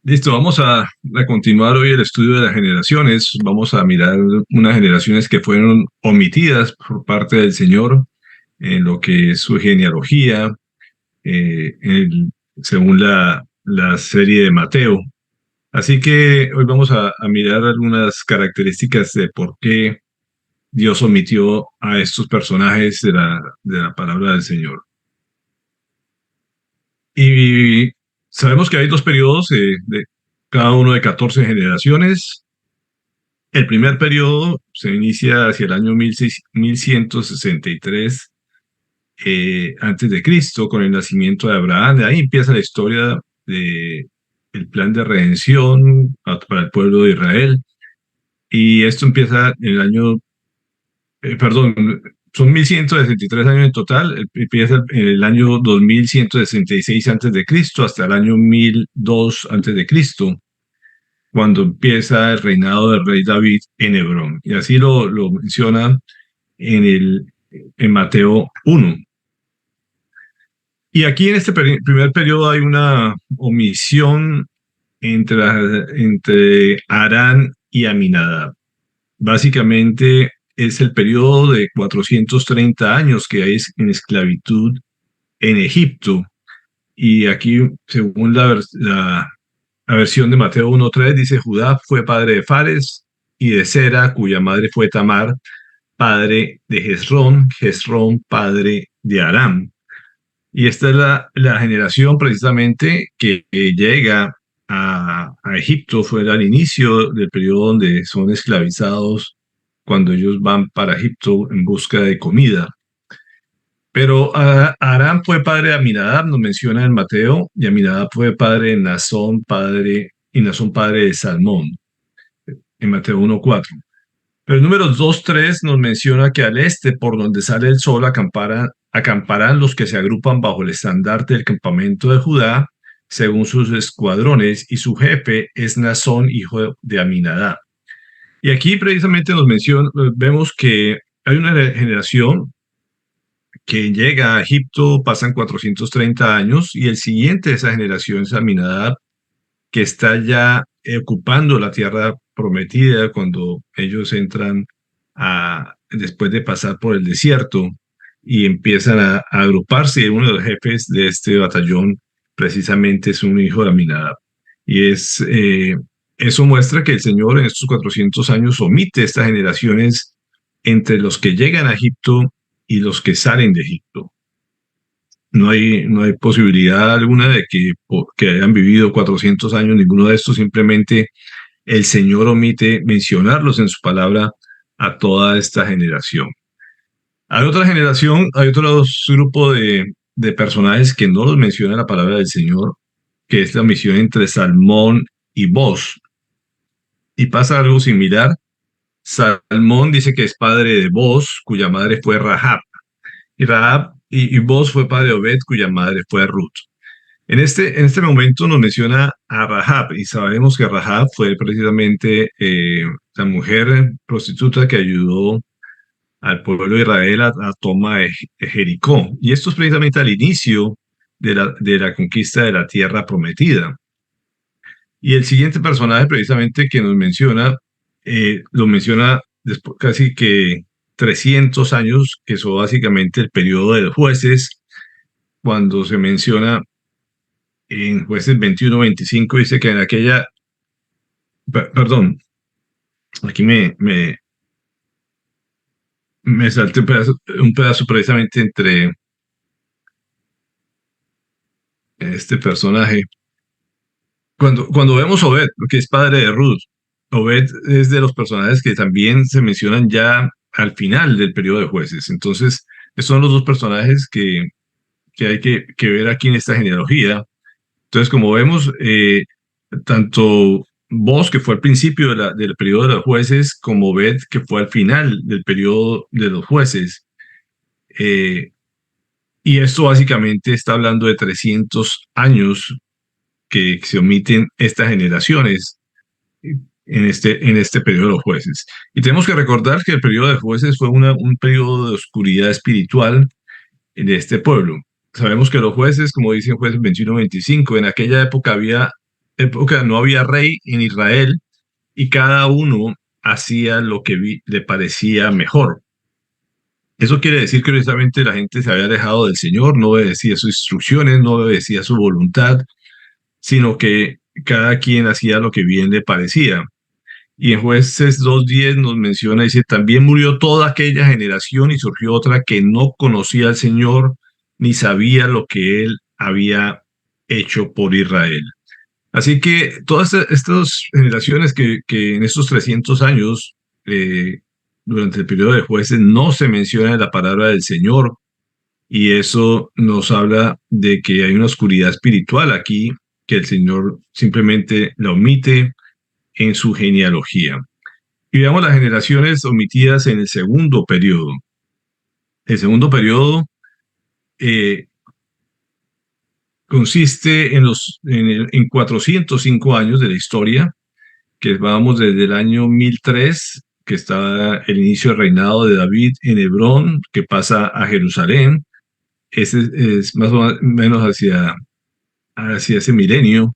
Listo, vamos a continuar hoy el estudio de las generaciones. Vamos a mirar unas generaciones que fueron omitidas por parte del Señor en lo que es su genealogía, según la serie de Mateo. Así que hoy vamos a mirar algunas características de por qué Dios omitió a estos personajes de la palabra del Señor. Y sabemos que hay dos periodos, de cada uno de 14 generaciones. El primer periodo se inicia hacia el año 1163 antes de Cristo, con el nacimiento de Abraham. De ahí empieza la historia de el plan de redención para el pueblo de Israel. Y esto empieza en el año, perdón, son 1163 años en total. Empieza en el año 2166 antes de Cristo hasta el año 1002 antes de Cristo, cuando empieza el reinado del rey David en Hebrón. Y así lo menciona en Mateo 1. Y aquí en este primer periodo hay una omisión entre Arán y Aminadab. Básicamente es el periodo de 430 años que hay en esclavitud en Egipto. Y aquí, según la versión de Mateo 1.3, dice: Judá fue padre de Fares y de Sera, cuya madre fue Tamar, padre de Hezrón padre de Aram. Y esta es la generación precisamente que llega a Egipto. Fue al inicio del periodo donde son esclavizados, cuando ellos van para Egipto en busca de comida. Pero Aram fue padre de Aminadab, nos menciona en Mateo, y Aminadab fue padre de Nazón, y Nazón padre de Salmón, en Mateo 1.4. Pero el número 2.3 nos menciona que al este, por donde sale el sol, acamparán los que se agrupan bajo el estandarte del campamento de Judá, según sus escuadrones, y su jefe es Nazón, hijo de Aminadab. Y aquí precisamente vemos que hay una generación que llega a Egipto, pasan 430 años, y el siguiente de esa generación es Aminadab, que está ya ocupando la tierra prometida cuando ellos entran después de pasar por el desierto, y empiezan a agruparse. Y uno de los jefes de este batallón precisamente es un hijo de Aminadab. Y eso muestra que el Señor en estos 400 años omite estas generaciones entre los que llegan a Egipto y los que salen de Egipto. No hay posibilidad alguna de que hayan vivido 400 años, ninguno de estos. Simplemente el Señor omite mencionarlos en su palabra a toda esta generación. Hay otra generación, hay otro grupo de personajes que no los menciona la palabra del Señor, que es la misión entre Salmón y Boz. Y pasa algo similar. Salmón dice que es padre de Boz, cuya madre fue Rahab. Y Boz fue padre de Obed, cuya madre fue Ruth. En este momento nos menciona a Rahab, y sabemos que Rahab fue precisamente la mujer prostituta que ayudó al pueblo de Israel a tomar Jericó. Y esto es precisamente al inicio de la conquista de la tierra prometida. Y el siguiente personaje precisamente que nos menciona, lo menciona después casi que 300 años, que son básicamente el periodo de los jueces, cuando se menciona en Jueces 21-25, dice que en aquella, perdón, aquí me salté un pedazo precisamente entre este personaje. Cuando vemos a Obed, que es padre de Ruth, Obed es de los personajes que también se mencionan ya al final del periodo de jueces. Entonces, esos son los dos personajes que hay que ver aquí en esta genealogía. Entonces, como vemos, tanto Boz, que fue al principio del periodo de los jueces, como Obed, que fue al final del periodo de los jueces. Y esto básicamente está hablando de 300 años que se omiten estas generaciones en este periodo de los jueces. Y tenemos que recordar que el periodo de jueces fue un periodo de oscuridad espiritual de este pueblo. Sabemos que los jueces, como dicen Jueces 21-25, en aquella época había época no había rey en Israel y cada uno hacía lo que le parecía mejor. Eso quiere decir que precisamente la gente se había alejado del Señor, no obedecía sus instrucciones, no obedecía su voluntad, sino que cada quien hacía lo que bien le parecía. Y en Jueces 2:10 nos menciona, dice, también murió toda aquella generación y surgió otra que no conocía al Señor ni sabía lo que Él había hecho por Israel. Así que todas estas generaciones que en estos 300 años, durante el periodo de jueces, no se menciona la palabra del Señor, y eso nos habla de que hay una oscuridad espiritual aquí, que el Señor simplemente la omite en su genealogía. Y veamos las generaciones omitidas en el segundo periodo. El segundo periodo consiste en 405 años de la historia, que vamos desde el año 1003, que está el inicio del reinado de David en Hebrón, que pasa a Jerusalén. Ese es más o menos hacia ese milenio,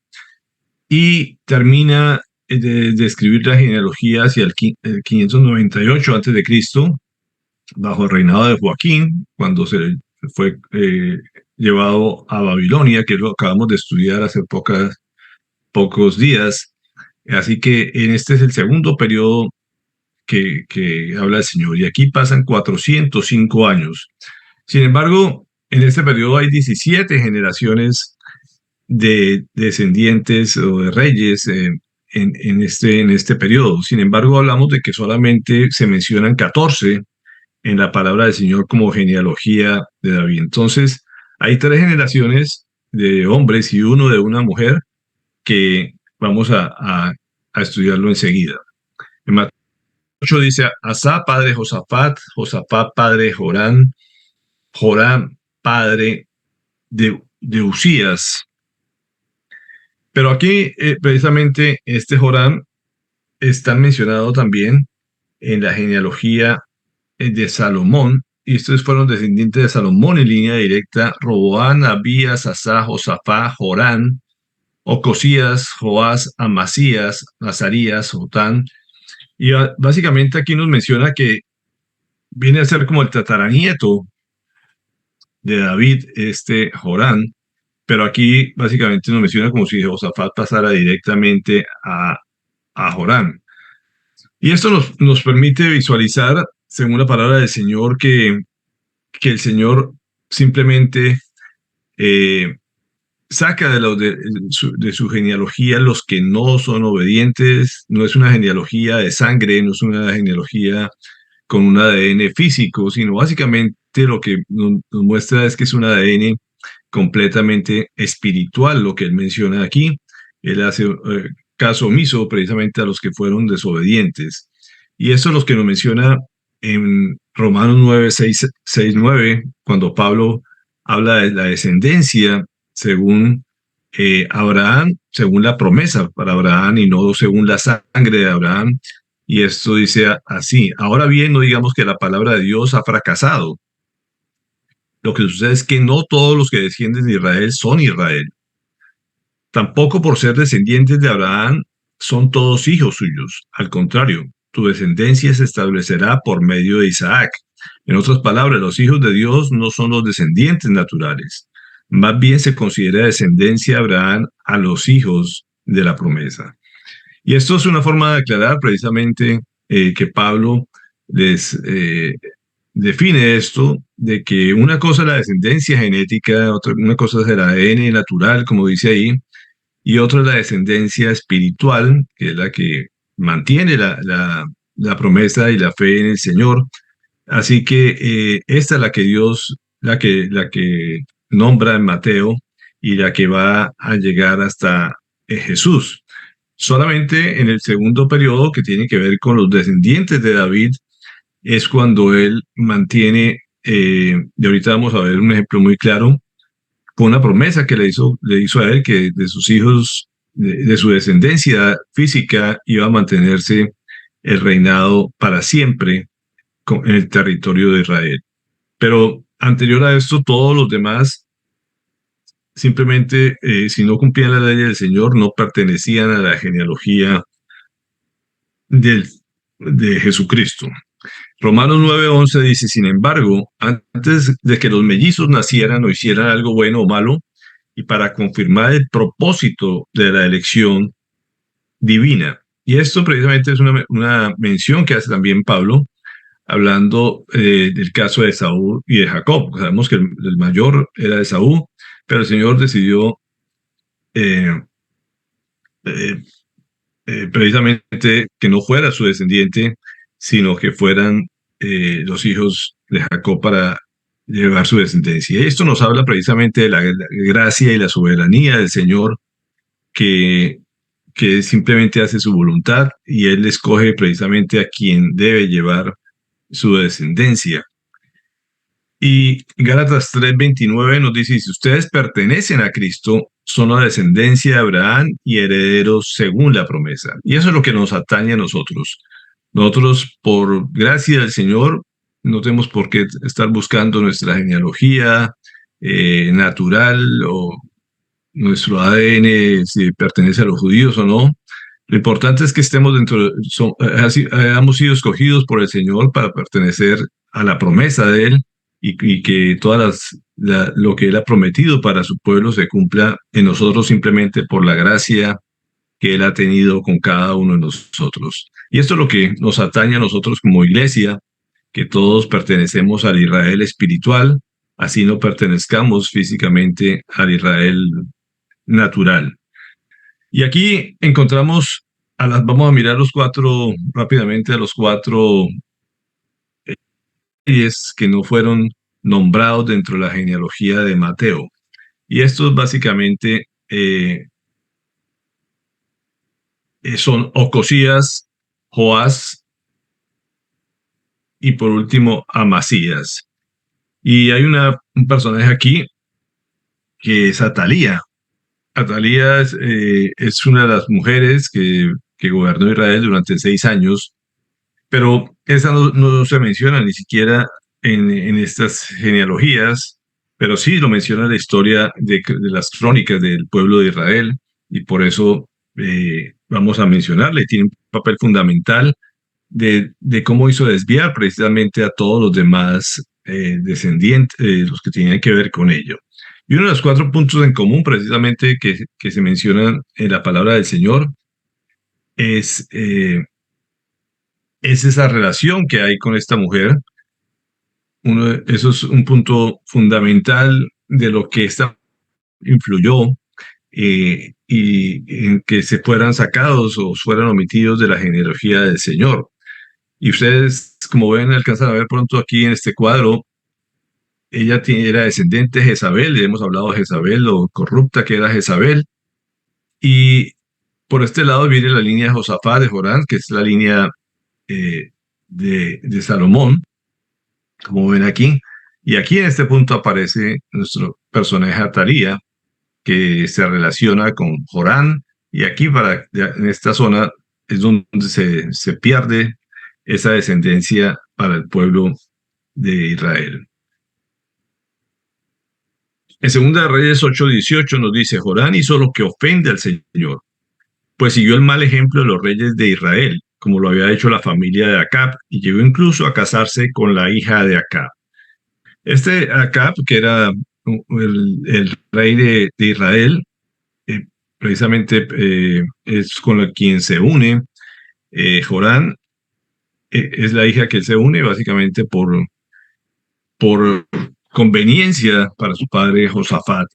y termina de escribir la genealogía hacia el 598 a.C., bajo el reinado de Joaquín, cuando se fue llevado a Babilonia, que lo acabamos de estudiar hace pocos días. Así que este es el segundo periodo que habla el Señor, y aquí pasan 405 años. Sin embargo, en este periodo hay 17 generaciones de descendientes o de reyes en este periodo. Sin embargo, hablamos de que solamente se mencionan 14 en la palabra del Señor como genealogía de David. Entonces, hay 3 generaciones de hombres y uno de una mujer que vamos a estudiarlo enseguida. En Mateo 8 dice, Asa, padre de Josafat, Josafat, padre de Joram, Joram, padre de Usías. Pero aquí, precisamente, este Joram está mencionado también en la genealogía de Salomón, y estos fueron descendientes de Salomón en línea directa: Roboán, Abías, Asá, Josafá, Jorán, Ocosías, Joás, Amasías, Azarías, Jotán. Y básicamente aquí nos menciona que viene a ser como el tataranieto de David, este Jorán, pero aquí básicamente nos menciona como si Josafat pasara directamente a Jorán. Y esto nos permite visualizar, según la palabra del Señor, que el Señor simplemente saca de su genealogía los que no son obedientes. No es una genealogía de sangre, no es una genealogía con un ADN físico, sino básicamente lo que nos muestra es que es un ADN completamente espiritual, lo que él menciona aquí. Él hace caso omiso precisamente a los que fueron desobedientes. Y eso es lo que nos menciona en Romanos 9, 9, cuando habla de la descendencia según Abraham, según la promesa para Abraham y no según la sangre de Abraham. Y esto dice así: ahora bien, no digamos que la palabra de Dios ha fracasado. Lo que sucede es que no todos los que descienden de Israel son Israel. Tampoco por ser descendientes de Abraham son todos hijos suyos. Al contrario, tu descendencia se establecerá por medio de Isaac. En otras palabras, los hijos de Dios no son los descendientes naturales. Más bien se considera descendencia de Abraham a los hijos de la promesa. Y esto es una forma de aclarar precisamente que Pablo les define esto, de que una cosa es la descendencia genética, una cosa es el ADN natural, como dice ahí, y otra es la descendencia espiritual, que es la que mantiene la promesa y la fe en el Señor. Así que esta es la que Dios, la que nombra en Mateo, y la que va a llegar hasta Jesús. Solamente en el segundo periodo, que tiene que ver con los descendientes de David, es cuando él mantiene, y ahorita vamos a ver un ejemplo muy claro, con una promesa que le hizo a él, que de sus hijos, de su descendencia física, iba a mantenerse el reinado para siempre en el territorio de Israel. Pero anterior a esto, todos los demás simplemente, si no cumplían la ley del Señor, no pertenecían a la genealogía del, de Jesucristo. Romanos 9:11 dice, sin embargo, antes de que los mellizos nacieran o hicieran algo bueno o malo, y para confirmar el propósito de la elección divina. Y esto precisamente es una mención que hace también Pablo, hablando del caso de Esaú y de Jacob. Sabemos que el mayor era Esaú, pero el Señor decidió eh, eh, precisamente que no fuera su descendiente, sino que fueran los hijos de Jacob para llevar su descendencia. Y esto nos habla precisamente de la gracia y la soberanía del Señor, que, que simplemente hace su voluntad y Él escoge precisamente a quien debe llevar su descendencia. Y Gálatas 3:29 nos dice, si ustedes pertenecen a Cristo, son la descendencia de Abraham y herederos según la promesa. Y eso es lo que nos atañe a nosotros. Nosotros, por gracia del Señor, no tenemos por qué estar buscando nuestra genealogía natural o nuestro ADN, si pertenece a los judíos o no. Lo importante es que estemos hayamos sido escogidos por el Señor para pertenecer a la promesa de Él y que lo que Él ha prometido para su pueblo se cumpla en nosotros simplemente por la gracia que Él ha tenido con cada uno de nosotros. Y esto es lo que nos atañe a nosotros como iglesia, que todos pertenecemos al Israel espiritual, así no pertenezcamos físicamente al Israel natural. Y aquí encontramos, vamos a mirar rápidamente a los cuatro reyes que no fueron nombrados dentro de la genealogía de Mateo. Y estos básicamente son Ocosías, Joás y por último Amasías. Y hay un personaje aquí que es Atalía. Atalía es una de las mujeres que gobernó Israel durante 6 años, pero esa no se menciona ni siquiera en estas genealogías, pero sí lo menciona la historia de las crónicas del pueblo de Israel, y por eso vamos a mencionarle. Tiene un papel fundamental de cómo hizo desviar precisamente a todos los demás descendientes, los que tenían que ver con ello. Y uno de los 4 puntos en común precisamente que se mencionan en la palabra del Señor es esa relación que hay con esta mujer. Eso es un punto fundamental de lo que esta influyó y en que se fueran sacados o fueran omitidos de la genealogía del Señor. Y ustedes, como ven, alcanzan a ver pronto aquí en este cuadro, ella era descendiente de Jezabel, y hemos hablado de Jezabel, lo corrupta que era Jezabel. Y por este lado viene la línea de Josafat, de Jorán, que es la línea de Salomón, como ven aquí. Y aquí en este punto aparece nuestro personaje Atalía, que se relaciona con Jorán. Y aquí, en esta zona, es donde se pierde esa descendencia para el pueblo de Israel. En 2 Reyes 8:18 nos dice, Jorán hizo lo que ofende al Señor, pues siguió el mal ejemplo de los reyes de Israel, como lo había hecho la familia de Acab, y llegó incluso a casarse con la hija de Acab. Este Acab, que era el rey de Israel, precisamente es con quien se une. Jorán es la hija que se une básicamente por conveniencia para su padre Josafat.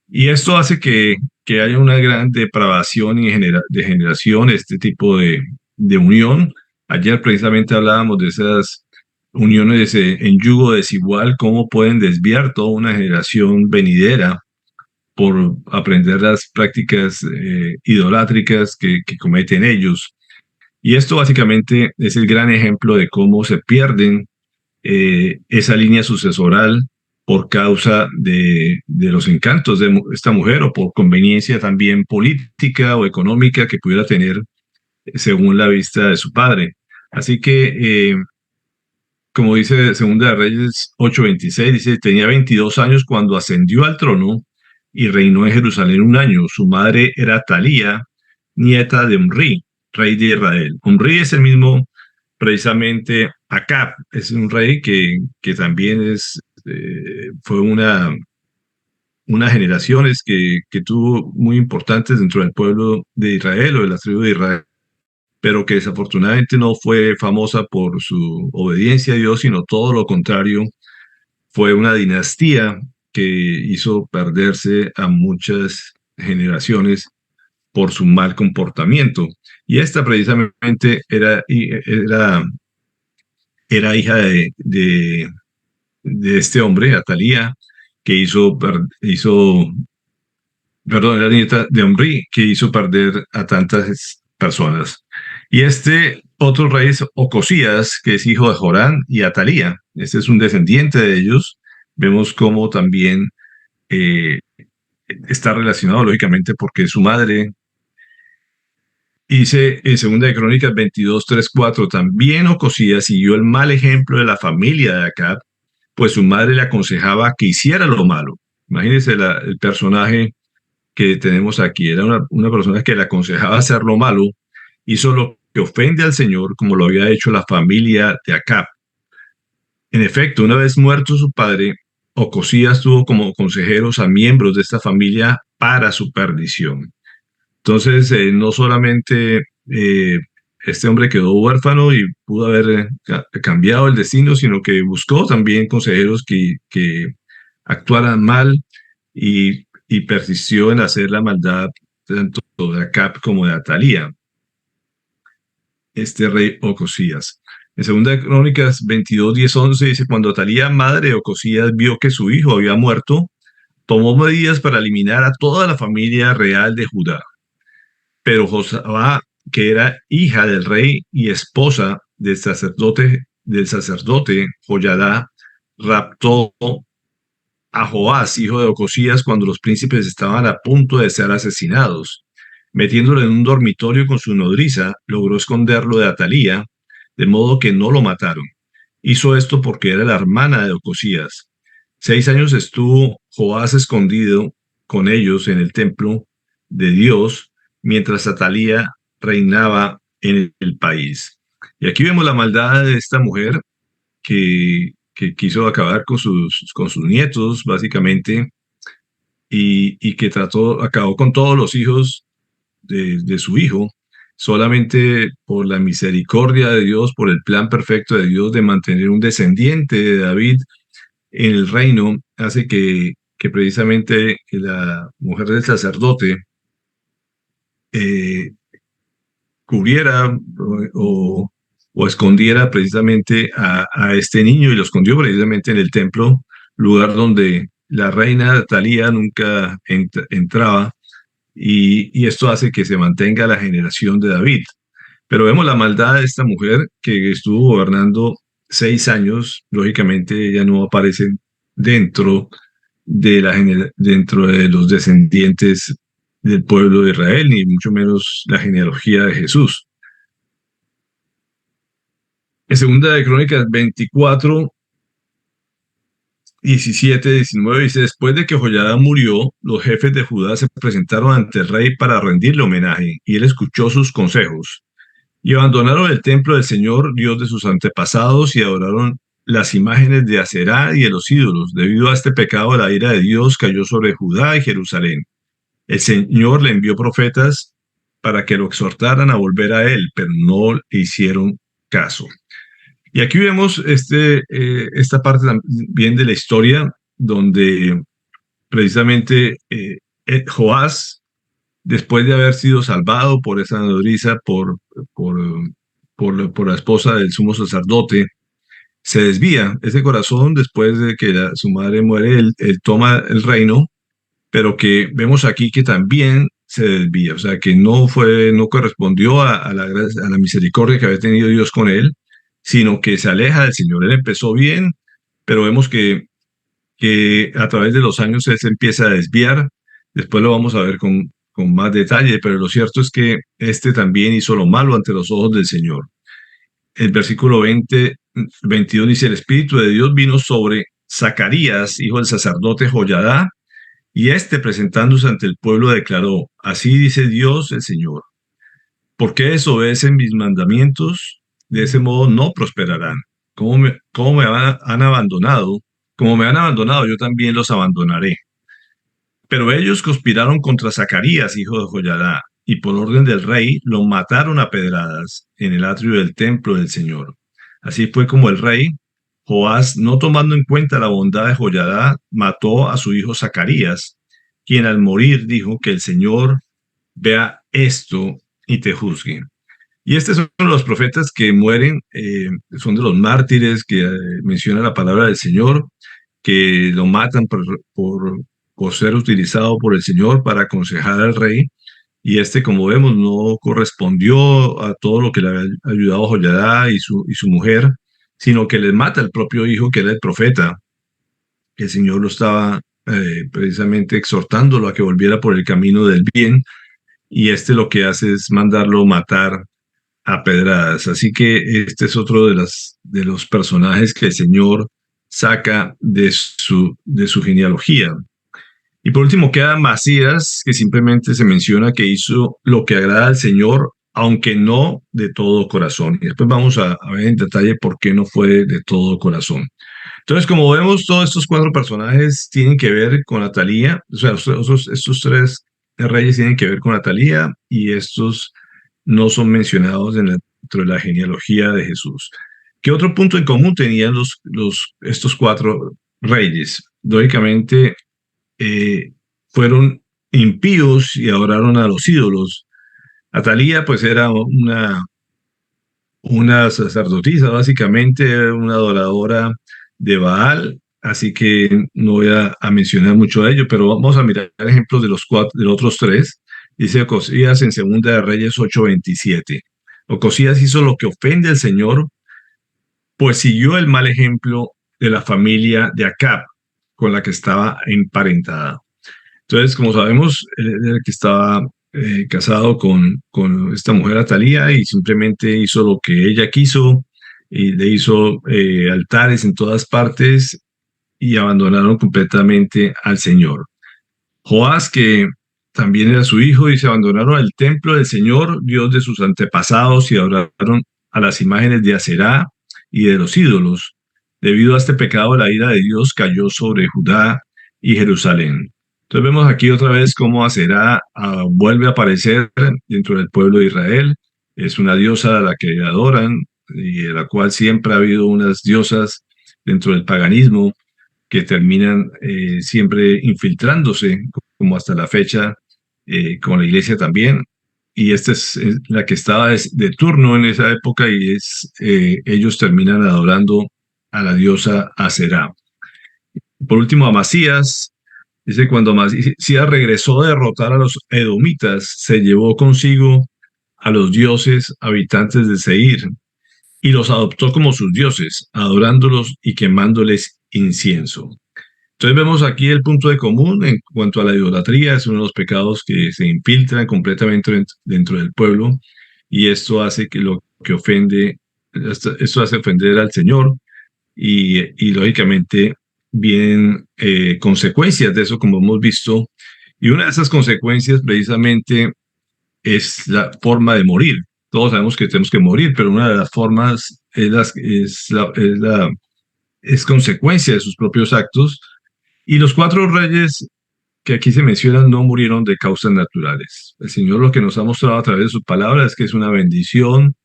Y esto hace que haya una gran depravación y de generación, este tipo de unión. Ayer precisamente hablábamos de esas uniones en yugo desigual, cómo pueden desviar toda una generación venidera por aprender las prácticas idolátricas que cometen ellos. Y esto básicamente es el gran ejemplo de cómo se pierden esa línea sucesoral por causa de los encantos de esta mujer o por conveniencia también política o económica que pudiera tener según la vista de su padre. Así que, como dice 2 Reyes 8:26, dice, tenía 22 años cuando ascendió al trono y reinó en Jerusalén 1 año. Su madre era Atalía, nieta de Omri, rey de Israel. Omri es el mismo, precisamente, Acab, es un rey que también fue unas generaciones que tuvo muy importantes dentro del pueblo de Israel o de la tribu de Israel, pero que desafortunadamente no fue famosa por su obediencia a Dios, sino todo lo contrario. Fue una dinastía que hizo perderse a muchas generaciones por su mal comportamiento. Y esta precisamente era hija de este hombre, Atalía, que perdón, era nieta de Omri, que hizo perder a tantas personas. Y este otro rey es Ocosías, que es hijo de Jorán y Atalía. Este es un descendiente de ellos. Vemos cómo también eh, está relacionado, lógicamente, porque su madre, dice en Segunda de Crónicas 22, 3, 4, también Ocosías siguió el mal ejemplo de la familia de Acab, pues su madre le aconsejaba que hiciera lo malo. Imagínense el personaje que tenemos aquí. Era una persona que le aconsejaba hacer lo malo, hizo lo que ofende al Señor, como lo había hecho la familia de Acab. En efecto, una vez muerto su padre, Ocosías tuvo como consejeros a miembros de esta familia para su perdición. Entonces, no solamente este hombre quedó huérfano y pudo haber cambiado el destino, sino que buscó también consejeros que actuaran mal y persistió en hacer la maldad tanto de Acab como de Atalía, este rey Ocosías. En Segunda de Crónicas 22, 10, 11 dice, cuando Atalía, madre de Ocosías, vio que su hijo había muerto, tomó medidas para eliminar a toda la familia real de Judá. Pero Josabá, que era hija del rey y esposa del sacerdote Joyadá, raptó a Joás, hijo de Ocosías, cuando los príncipes estaban a punto de ser asesinados. Metiéndolo en un dormitorio con su nodriza, logró esconderlo de Atalía, de modo que no lo mataron. Hizo esto porque era la hermana de Ocosías. 6 años estuvo Joás escondido con ellos en el templo de Dios, mientras Atalía reinaba en el país. Y aquí vemos la maldad de esta mujer que quiso acabar con sus nietos, básicamente, y que acabó con todos los hijos de su hijo, solamente por la misericordia de Dios, por el plan perfecto de Dios de mantener un descendiente de David en el reino, hace que precisamente la mujer del sacerdote eh, cubriera o escondiera precisamente a este niño y lo escondió precisamente en el templo, lugar donde la reina Talía nunca entraba, y esto hace que se mantenga la generación de David. Pero vemos la maldad de esta mujer que estuvo gobernando 6 años. Lógicamente ella no aparece dentro dentro de los descendientes del pueblo de Israel, ni mucho menos la genealogía de Jesús. En Segunda de Crónicas 24, 17, 19 dice, después de que Joyadá murió, los jefes de Judá se presentaron ante el rey para rendirle homenaje, y él escuchó sus consejos. Y abandonaron el templo del Señor, Dios de sus antepasados, y adoraron las imágenes de Aserá y de los ídolos. Debido a este pecado, la ira de Dios cayó sobre Judá y Jerusalén. El Señor le envió profetas para que lo exhortaran a volver a él, pero no le hicieron caso. Y aquí vemos esta parte también de la historia donde precisamente Joás, después de haber sido salvado por esa nodriza, por, por la esposa del sumo sacerdote, se desvía. Ese corazón, después de que su madre muere, él toma el reino, pero que vemos aquí que también se desvía, o sea, que no correspondió a la misericordia que había tenido Dios con él, sino que se aleja del Señor. Él empezó bien, pero vemos que a través de los años él se empieza a desviar. Después lo vamos a ver con más detalle, pero lo cierto es que este también hizo lo malo ante los ojos del Señor. El versículo 22 dice, el Espíritu de Dios vino sobre Zacarías, hijo del sacerdote Joyadá, Y presentándose ante el pueblo, declaró: Así dice Dios el Señor, ¿por qué desobedecen mis mandamientos? De ese modo no prosperarán. ¿Cómo me han abandonado? Como me han abandonado, yo también los abandonaré. Pero ellos conspiraron contra Zacarías, hijo de Joiada, y por orden del rey lo mataron a pedradas en el atrio del templo del Señor. Así fue como el rey Joás, no tomando en cuenta la bondad de Joiada, mató a su hijo Zacarías, quien al morir dijo: que el Señor vea esto y te juzgue. Y estos son los profetas que mueren, son de los mártires que menciona la palabra del Señor, que lo matan por ser utilizado por el Señor para aconsejar al rey. Y como vemos, no correspondió a todo lo que le había ayudado Joiada y su mujer, sino que les mata el propio hijo, que era el profeta. El Señor lo estaba precisamente exhortándolo a que volviera por el camino del bien, y lo que hace es mandarlo matar a pedradas. Así que este es otro de los personajes que el Señor saca de su genealogía. Y por último queda Masías, que simplemente se menciona que hizo lo que agrada al Señor, aunque no de todo corazón. Y después vamos a ver en detalle por qué no fue de todo corazón. Entonces, como vemos, todos estos cuatro personajes tienen que ver con Atalía. O sea, estos tres reyes tienen que ver con Atalía, y estos no son mencionados dentro de la genealogía de Jesús. ¿Qué otro punto en común tenían estos cuatro reyes? Lógicamente, fueron impíos y adoraron a los ídolos. Atalía, pues, era una sacerdotisa, básicamente, una adoradora de Baal, así que no voy a mencionar mucho de ello, pero vamos a mirar ejemplos de de los otros tres. Dice Ocosías en Segunda de Reyes 8:27. Ocosías hizo lo que ofende al Señor, pues siguió el mal ejemplo de la familia de Acab, con la que estaba emparentada. Entonces, como sabemos, él era el que estaba casado con esta mujer Atalía, y simplemente hizo lo que ella quiso, y le hizo altares en todas partes, y abandonaron completamente al Señor. Joás, que también era su hijo, y se abandonaron el templo del Señor, Dios de sus antepasados, y adoraron a las imágenes de Aserá y de los ídolos. Debido a este pecado, la ira de Dios cayó sobre Judá y Jerusalén. Entonces vemos aquí otra vez cómo Aserá vuelve a aparecer dentro del pueblo de Israel. Es una diosa a la que adoran, y de la cual siempre ha habido unas diosas dentro del paganismo que terminan siempre infiltrándose, como hasta la fecha, con la iglesia también. Y esta es la que estaba de turno en esa época, y ellos terminan adorando a la diosa Aserá. Por último, Amasías. Dice: cuando Amasías regresó a derrotar a los edomitas, se llevó consigo a los dioses habitantes de Seir, y los adoptó como sus dioses, adorándolos y quemándoles incienso. Entonces vemos aquí el punto de común en cuanto a la idolatría. Es uno de los pecados que se infiltran completamente dentro del pueblo, y esto hace que esto hace ofender al Señor, y lógicamente vienen consecuencias de eso, como hemos visto, y una de esas consecuencias precisamente es la forma de morir. Todos sabemos que tenemos que morir, pero una de las formas es consecuencia de sus propios actos. Y los cuatro reyes que aquí se mencionan no murieron de causas naturales. El Señor lo que nos ha mostrado a través de su palabra es que es una bendición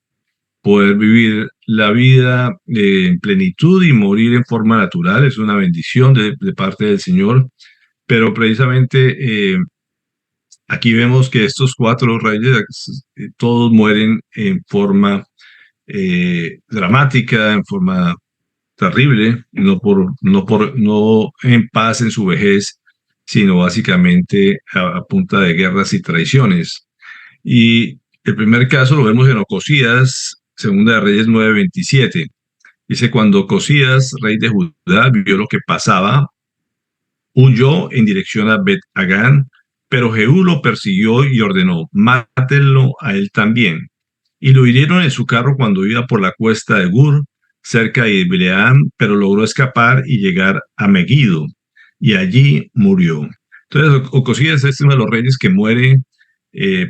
poder vivir la vida en plenitud y morir en forma natural. Es una bendición de parte del Señor, pero precisamente aquí vemos que estos cuatro reyes todos mueren en forma dramática, en forma terrible, no en paz en su vejez, sino básicamente a punta de guerras y traiciones. Y el primer caso lo vemos en Ocosías, Segunda de Reyes 9:27. Dice: cuando Ocosías, rey de Judá, vio lo que pasaba, huyó en dirección a Bet-Hagán, pero Jehú lo persiguió y ordenó: mátenlo a él también. Y lo hirieron en su carro cuando iba por la cuesta de Gur, cerca de Bileam, pero logró escapar y llegar a Megiddo, y allí murió. Entonces, Ocosías es uno de los reyes que muere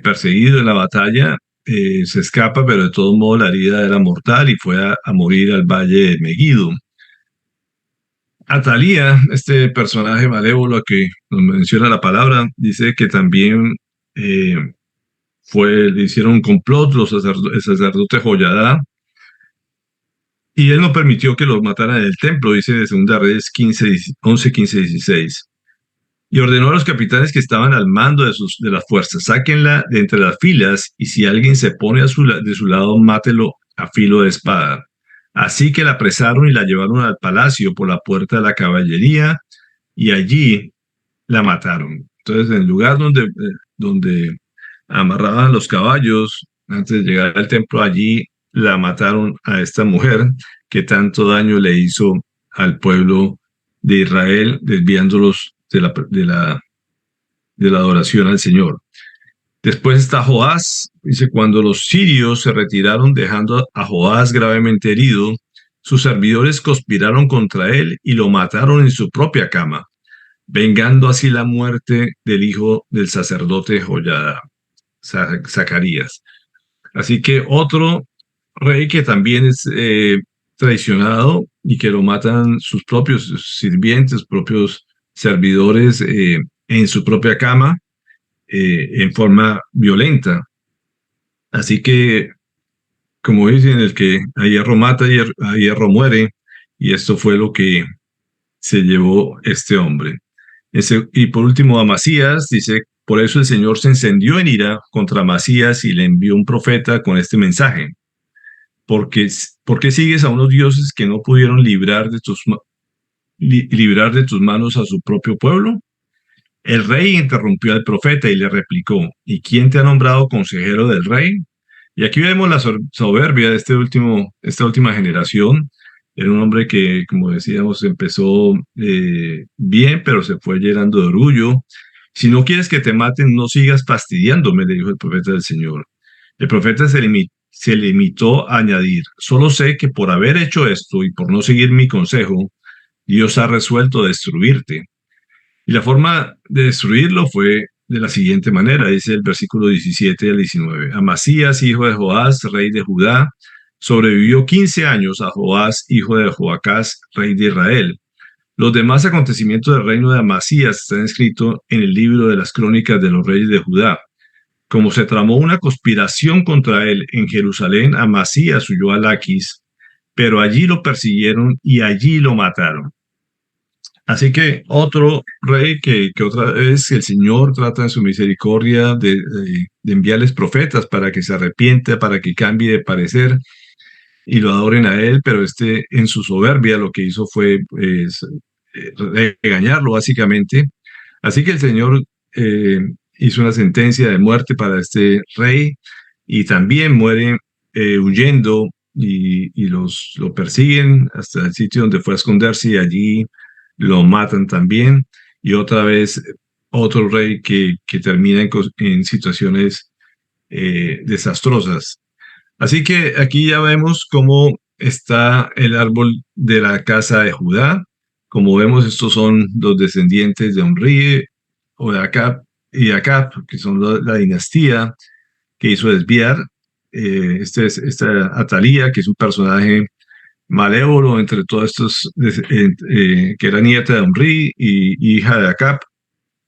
perseguido en la batalla, se escapa, pero de todos modos la herida era mortal y fue a morir al valle de Megido. Atalía, este personaje malévolo que nos menciona la palabra, dice que también eh, le hicieron un complot el sacerdote Joyadá, y él no permitió que los mataran en el templo, dice de Segunda Reyes 11, 15, 16. Y ordenó a los capitanes que estaban al mando de las fuerzas: sáquenla de entre las filas, y si alguien se pone de su lado, mátelo a filo de espada. Así que la apresaron y la llevaron al palacio por la puerta de la caballería, y allí la mataron. Entonces, en el lugar donde amarraban los caballos antes de llegar al templo, allí la mataron a esta mujer que tanto daño le hizo al pueblo de Israel, desviándolos de la adoración al Señor. Después está Joás, dice: cuando los sirios se retiraron dejando a Joás gravemente herido, sus servidores conspiraron contra él y lo mataron en su propia cama, vengando así la muerte del hijo del sacerdote Joyada, Zacarías. Así que otro rey que también es traicionado y que lo matan sus propios sirvientes, propios servidores en su propia cama, en forma violenta. Así que, como dicen, el que a hierro mata, a hierro muere, y esto fue lo que se llevó este hombre. Y por último, Amasías dice: por eso el Señor se encendió en ira contra Amasías y le envió un profeta con este mensaje: ¿Por qué sigues a unos dioses que no pudieron librar de tus manos a su propio pueblo? El rey interrumpió al profeta y le replicó: ¿y quién te ha nombrado consejero del rey? Y aquí vemos la soberbia de esta última generación. Era un hombre que, como decíamos, empezó bien, pero se fue llenando de orgullo. Si no quieres que te maten, no sigas fastidiándome, le dijo el profeta del Señor. El profeta se limitó a añadir: solo sé que por haber hecho esto y por no seguir mi consejo, Dios ha resuelto destruirte. Y la forma de destruirlo fue de la siguiente manera, dice el versículo 17 al 19. Amasías, hijo de Joás, rey de Judá, sobrevivió 15 años a Joás, hijo de Joacás, rey de Israel. Los demás acontecimientos del reino de Amasías están escritos en el libro de las crónicas de los reyes de Judá. Como se tramó una conspiración contra él en Jerusalén, Amasías huyó a Laquis, pero allí lo persiguieron y allí lo mataron. Así que otro rey que otra vez el Señor trata en su misericordia de enviarles profetas para que se arrepienta, para que cambie de parecer y lo adoren a él, pero en su soberbia lo que hizo fue pues, regañarlo básicamente. Así que el Señor hizo una sentencia de muerte para este rey, y también muere huyendo, y lo persiguen hasta el sitio donde fue a esconderse, y allí lo matan también. Y otra vez otro rey que termina en situaciones desastrosas. Así que aquí ya vemos cómo está el árbol de la casa de Judá. Como vemos, estos son los descendientes de Omri o de Acab y Acab, que son la dinastía que hizo desviar. Esta Atalía, que es un personaje malévolo entre todos estos, que era nieta de Omri y hija de Acab.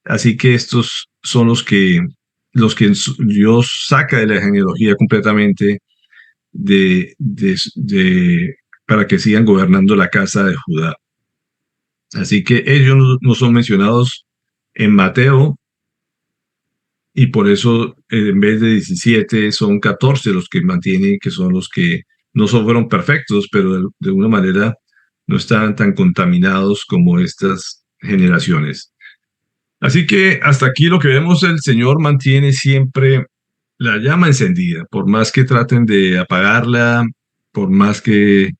Así que estos son los que Dios saca de la genealogía completamente para que sigan gobernando la casa de Judá. Así que ellos no son mencionados en Mateo, y por eso en vez de 17 son 14 los que mantienen, que son los que no fueron perfectos, pero de alguna manera no estaban tan contaminados como estas generaciones. Así que hasta aquí lo que vemos: el Señor mantiene siempre la llama encendida, por más que traten de apagarla, por más que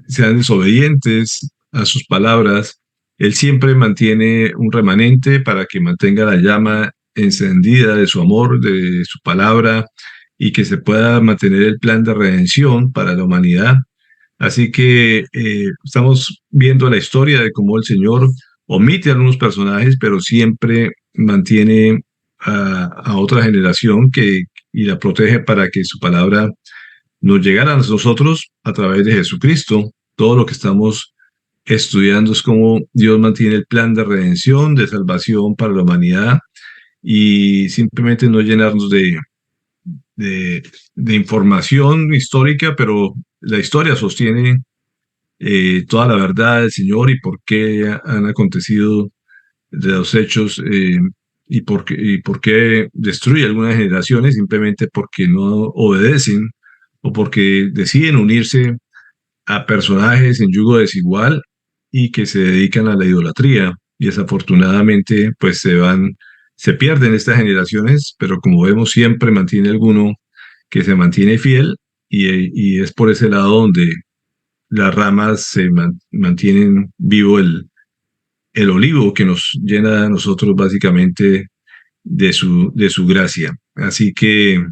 sean desobedientes a sus palabras. Él siempre mantiene un remanente para que mantenga la llama encendida de su amor, de su palabra, y que se pueda mantener el plan de redención para la humanidad. Así que estamos viendo la historia de cómo el Señor omite algunos personajes, pero siempre mantiene a otra generación y la protege para que su palabra nos llegara a nosotros a través de Jesucristo. Todo lo que estamos estudiando es cómo Dios mantiene el plan de redención, de salvación para la humanidad, y simplemente no llenarnos de información histórica, pero la historia sostiene toda la verdad del Señor y por qué han acontecido de los hechos, y por qué destruye algunas generaciones, simplemente porque no obedecen o porque deciden unirse a personajes en yugo desigual y que se dedican a la idolatría. Y desafortunadamente, pues se pierden estas generaciones, pero como vemos, siempre mantiene alguno que se mantiene fiel, y es por ese lado donde las ramas mantienen vivo el olivo que nos llena a nosotros básicamente de su gracia. Así que